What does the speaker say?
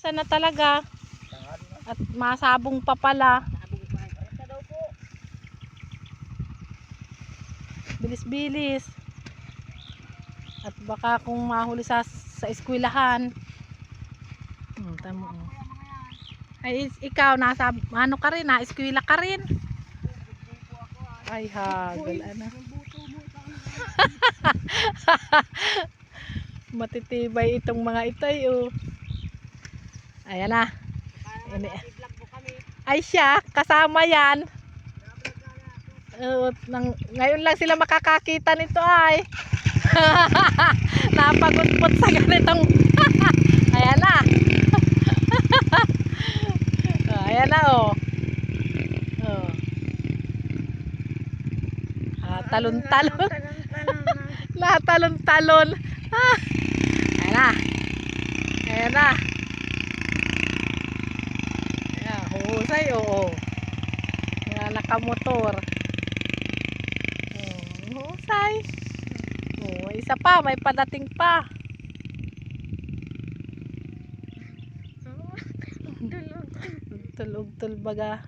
Sana talaga. At masabong pa pala. Bilis-bilis. At baka kung mahuli sa eskwelahan. Tama. Ay, ikaw nasa ano ka rin, na eskwela ka rin. Ay, hagal ano. Matitibay itong mga ito oh. Ayan na. Ay siya, kasama yan. Ngayon lang sila makakakita nito ay. Napagudpot sa ganitong. Ayan na. Ayan na oh. Talon-talon. Lahat talon-talon. Ayan na. Ayan na. Ayan, husay oo. Ayan, nakamotor. Husay. Isa pa, may padating pa. Tulog-tul baga.